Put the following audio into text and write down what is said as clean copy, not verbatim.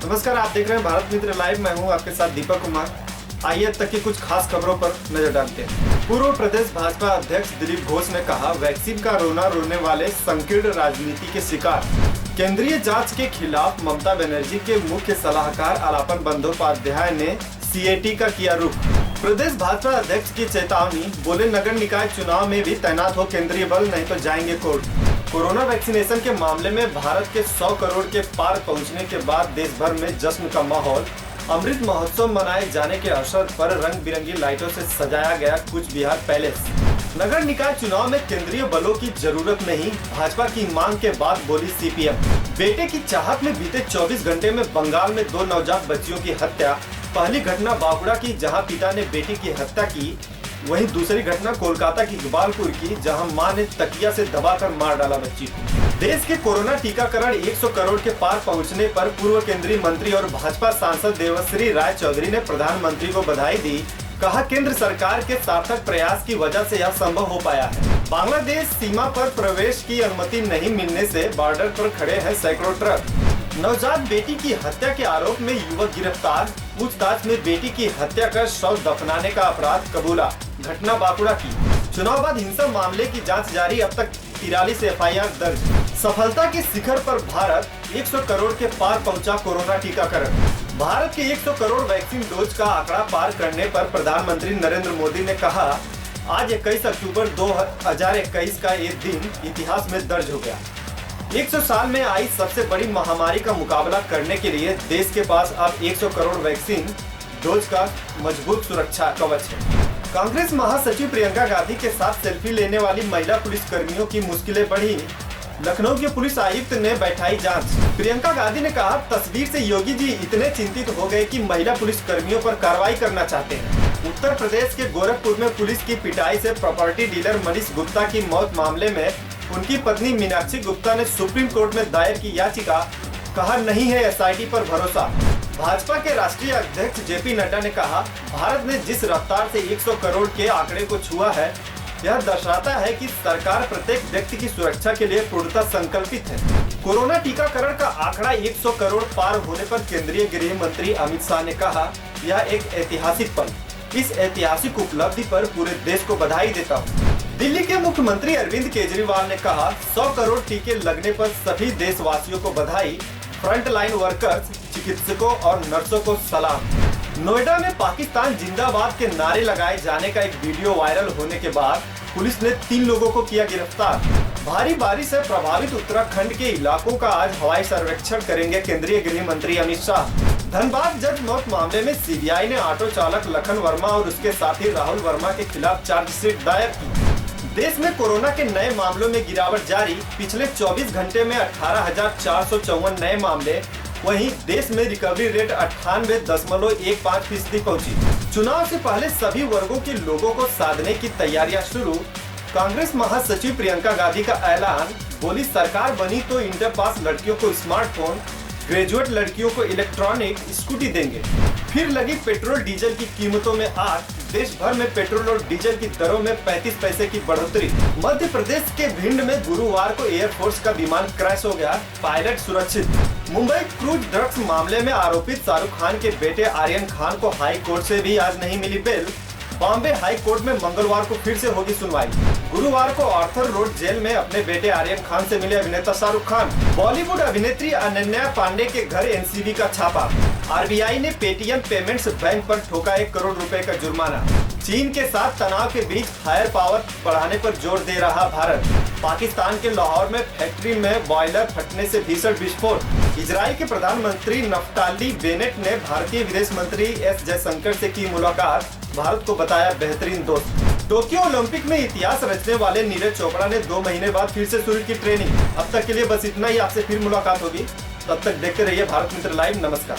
नमस्कार, आप देख रहे हैं भारत मित्र लाइव। मैं हूं आपके साथ दीपक कुमार। आइए अब तक की कुछ खास खबरों पर नजर डालते हैं। पूर्व प्रदेश भाजपा अध्यक्ष दिलीप घोष ने कहा, वैक्सीन का रोना रोने वाले संकीर्ण राजनीति के शिकार। केंद्रीय जांच के खिलाफ ममता बनर्जी के मुख्य सलाहकार आलापन बंदोपाध्याय ने सीएटी का किया रुख। प्रदेश भाजपा अध्यक्ष की चेतावनी, बोले नगर निकाय चुनाव में भी तैनात हो केंद्रीय बल, नहीं तो जाएंगे कोर्ट। कोरोना वैक्सीनेशन के मामले में भारत के 100 करोड़ के पार पहुंचने के बाद देश भर में जश्न का माहौल। अमृत महोत्सव मनाए जाने के अवसर पर रंग बिरंगी लाइटों से सजाया गया कूच बिहार पैलेस। नगर निकाय चुनाव में केंद्रीय बलों की जरूरत नहीं, भाजपा की मांग के बाद बोली सीपीएम। बेटे की चाहत में बीते 24 घंटे में बंगाल में 2 नवजात बच्चियों की हत्या। पहली घटना बागुड़ा की, जहां पिता ने बेटी की हत्या की। वहीं दूसरी घटना कोलकाता की इकबालपुर की, जहां मां ने तकिया से दबाकर मार डाला बच्ची को। देश के कोरोना टीकाकरण 100 करोड़ के पार पहुंचने पर पूर्व केंद्रीय मंत्री और भाजपा सांसद देवश्री राय चौधरी ने प्रधानमंत्री को बधाई दी। कहा, केंद्र सरकार के सार्थक प्रयास की वजह से यह संभव हो पाया है। बांग्लादेश सीमा पर प्रवेश की अनुमति नहीं मिलने से बॉर्डर पर खड़े हैं सैकड़ों ट्रक। नवजात बेटी की हत्या के आरोप में युवक गिरफ्तार। पूछताछ में बेटी की हत्या कर शव दफनाने का अपराध कबूला। घटना बांकुड़ा की। चुनाव बाद हिंसा मामले की जांच जारी, अब तक 43 एफआईआर दर्ज। सफलता के शिखर पर भारत, 100 करोड़ के पार पहुंचा कोरोना टीकाकरण। भारत के 100 करोड़ वैक्सीन डोज का आंकड़ा पार करने पर प्रधानमंत्री नरेंद्र मोदी ने कहा, आज 21 अक्टूबर 2021 का ये दिन इतिहास में दर्ज हो गया। 100 साल में आई सबसे बड़ी महामारी का मुकाबला करने के लिए देश के पास अब 100 करोड़ वैक्सीन डोज का मजबूत सुरक्षा कवच है। कांग्रेस महासचिव प्रियंका गांधी के साथ सेल्फी लेने वाली महिला पुलिस कर्मियों की मुश्किलें बढ़ी। लखनऊ के पुलिस आयुक्त ने बैठाई जांच। प्रियंका गांधी ने कहा, तस्वीर से योगी जी इतने चिंतित हो गए कि महिला पुलिस कर्मियों पर कार्रवाई करना चाहते हैं। उत्तर प्रदेश के गोरखपुर में पुलिस की पिटाई से प्रॉपर्टी डीलर मनीष गुप्ता की मौत मामले में उनकी पत्नी मीनाक्षी गुप्ता ने सुप्रीम कोर्ट में दायर की याचिका। कहा, नहीं है एसआईटी पर भरोसा। भाजपा के राष्ट्रीय अध्यक्ष जेपी नड्डा ने कहा, भारत ने जिस रफ्तार से 100 करोड़ के आंकड़े को छुआ है, यह दर्शाता है कि सरकार प्रत्येक व्यक्ति की सुरक्षा के लिए पूर्णतः संकल्पित है। कोरोना टीकाकरण का आंकड़ा 100 करोड़ पार होने पर केंद्रीय गृह मंत्री अमित शाह ने कहा, यह एक ऐतिहासिक पल। इस ऐतिहासिक उपलब्धि पर पूरे देश को बधाई देता हूँ। दिल्ली के मुख्यमंत्री अरविंद केजरीवाल ने कहा, 100 करोड़ टीके लगने पर सभी देशवासियों को बधाई। फ्रंट लाइन वर्कर्स, चिकित्सकों और नर्सों को सलाम। नोएडा में पाकिस्तान जिंदाबाद के नारे लगाए जाने का एक वीडियो वायरल होने के बाद पुलिस ने 3 लोगों को किया गिरफ्तार। भारी बारिश से प्रभावित उत्तराखंड के इलाकों का आज हवाई सर्वेक्षण करेंगे केंद्रीय गृह मंत्री अमित शाह। धनबाद जज मौत मामले में सीबीआई ने ऑटो चालक लखन वर्मा और उसके साथी राहुल वर्मा के खिलाफ चार्जशीट दायर की। देश में कोरोना के नए मामलों में गिरावट जारी। पिछले 24 घंटे में 18,454 नए मामले। वहीं देश में रिकवरी रेट 98.15% पहुंची। चुनाव से पहले सभी वर्गों के लोगों को साधने की तैयारियां शुरू। कांग्रेस महासचिव प्रियंका गांधी का ऐलान, बोली सरकार बनी तो इंटर पास लड़कियों को स्मार्टफोन, ग्रेजुएट लड़कियों को इलेक्ट्रॉनिक स्कूटी देंगे। फिर लगी पेट्रोल डीजल की कीमतों में आग। देश भर में पेट्रोल और डीजल की दरों में 35 पैसे की बढ़ोतरी। मध्य प्रदेश के भिंड में गुरुवार को एयरफोर्स का विमान क्रैश हो गया, पायलट सुरक्षित। मुंबई क्रूज ड्रग्स मामले में आरोपित शाहरुख खान के बेटे आर्यन खान को हाई कोर्ट से भी आज नहीं मिली बेल। बॉम्बे हाई कोर्ट में मंगलवार को फिर से होगी सुनवाई। गुरुवार को आर्थर रोड जेल में अपने बेटे आर्यन खान से मिले अभिनेता शाहरुख खान। बॉलीवुड अभिनेत्री अनन्या पांडे के घर एनसीबी का छापा। आरबीआई ने पेटीएम पेमेंट्स बैंक पर ठोका 1 करोड़ रुपए का जुर्माना। चीन के साथ तनाव के बीच फायर पावर बढ़ाने पर जोर दे रहा भारत। पाकिस्तान के लाहौर में फैक्ट्री में बॉयलर फटने से भीषण विस्फोट। इजराइल के प्रधानमंत्री नफ्ताली बेनेट ने भारतीय विदेश मंत्री एस जयशंकर से की मुलाकात। भारत को बताया बेहतरीन दोस्त। टोक्यो ओलंपिक में इतिहास रचने वाले नीरज चोपड़ा ने 2 महीने बाद फिर से शुरू की ट्रेनिंग। अब तक के लिए बस इतना ही। आपसे फिर मुलाकात होगी, तब तक देखते रहिए भारत मित्र लाइव। नमस्कार।